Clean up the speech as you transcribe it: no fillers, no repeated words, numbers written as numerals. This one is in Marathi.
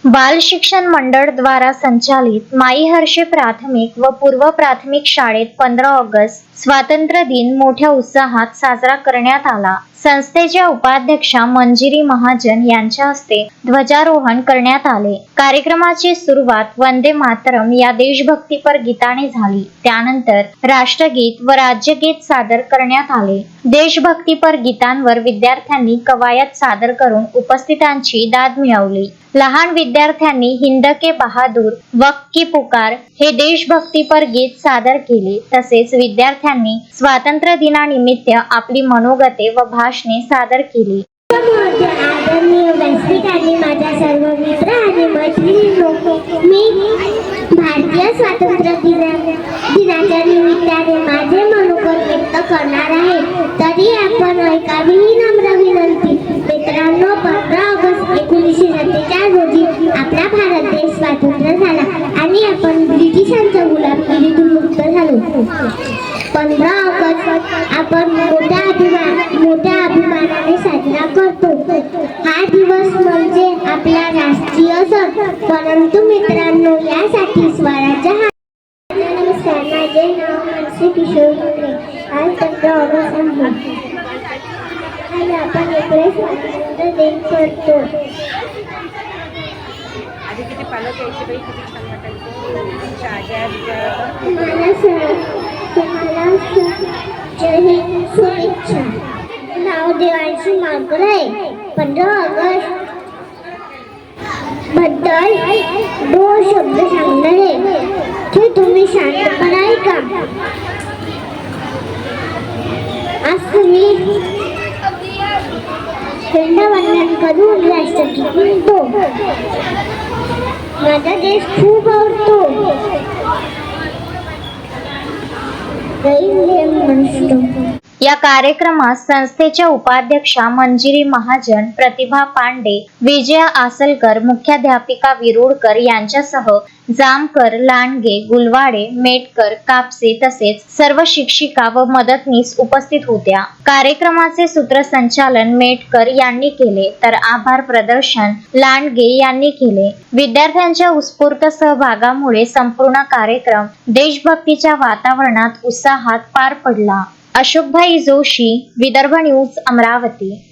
बाल शिक्षण मंडळ द्वारा संचालित माई हर्षे प्राथमिक व पूर्व प्राथमिक शाळेत 15 ऑगस्ट स्वातंत्र्य दिन मोठ्या उत्साहात साजरा करण्यात आला। संस्थेच्या उपाध्यक्षा मंजिरी महाजन यांच्या हस्ते ध्वजारोहण करण्यात आले। कार्यक्रमाची सुरुवात वंदे मातरम या देशभक्तीपर गीताने झाली। त्यानंतर राष्ट्रगीत व राज्यगीत सादर करण्यात आले। देशभक्तीपर गीतांवर विद्यार्थ्यांनी कवायत सादर करून उपस्थितांची दाद मिळवली। लहान विद्यार्थ्यांनी हिंद के बहादूर, वक्त की पुकार हे देशभक्तीपर गीत सादर केले। तसेच विद्यार्थ्यांनी स्वातंत्र्य दिनानिमित्त आपली मनोगते व भाषणे सादर केली। आदरणीय व्यासपीठ आणि माझ्या सर्व मित्र आणि मैत्रिणींनो, मी भारतीय स्वातंत्र्य दिनाच्या निमित्ताने माझे मनोगत व्यक्त करणार आहे। तरी आपण ऐकावी ही नम्र विनंती। मित्रांनो, 15 ऑगस्ट 1947 रोजी आपला भारत देश स्वतंत्र झाला आणि आपण ब्रिटिशांच्या गुलामगिरीतून मुक्त झालो। 15 ऑगस्ट आपण मोठ्या अभिमानाने साजरा करतो। हा दिवस म्हणजे आपला राष्ट्रीय सण। परंतु मित्रांनो, यासाठी स्वराज्य हा नमस्कार, माझे नाव मनसी किशोर मुंडे। आज 15 ऑगस्ट आहे। आज आपण इकडे स्वातंत्र्य दिन करतो। आधी किती पालक यायचे बाई, किती छान वाटायचं। तुम्हाला जय हिंद, शुभेच्छा। नाव देवांशी मागं आहे। 15 ऑगस्ट बद्दल 2 शब्द सांगणार आहे, ते तुम्ही शांतपणे ऐका। आज तुम्ही झेंडावंदन करून राष्ट्रगीत म्हणतो। माझा देश खूप आवडतो। या कार्यक्रमात संस्थेच्या उपाध्यक्षा मंजिरी महाजन, प्रतिभा पांडे, विजया आसलकर, मुख्याध्यापिका विरुडकर यांच्यासह जामकर, लांडगे, गुलवाडे, मेटकर, कापसे तसेच सर्व शिक्षिका व मदतनीस उपस्थित होत्या। कार्यक्रमाचे सूत्रसंचालन मेटकर यांनी केले, तर आभार प्रदर्शन लांडगे यांनी केले। विद्यार्थ्यांच्या उत्स्फूर्त सहभागामुळे संपूर्ण कार्यक्रम देशभक्तीच्या वातावरणात उत्साहात पार पडला। अशोकभाई जोशी, विदर्भ न्यूज, अमरावती।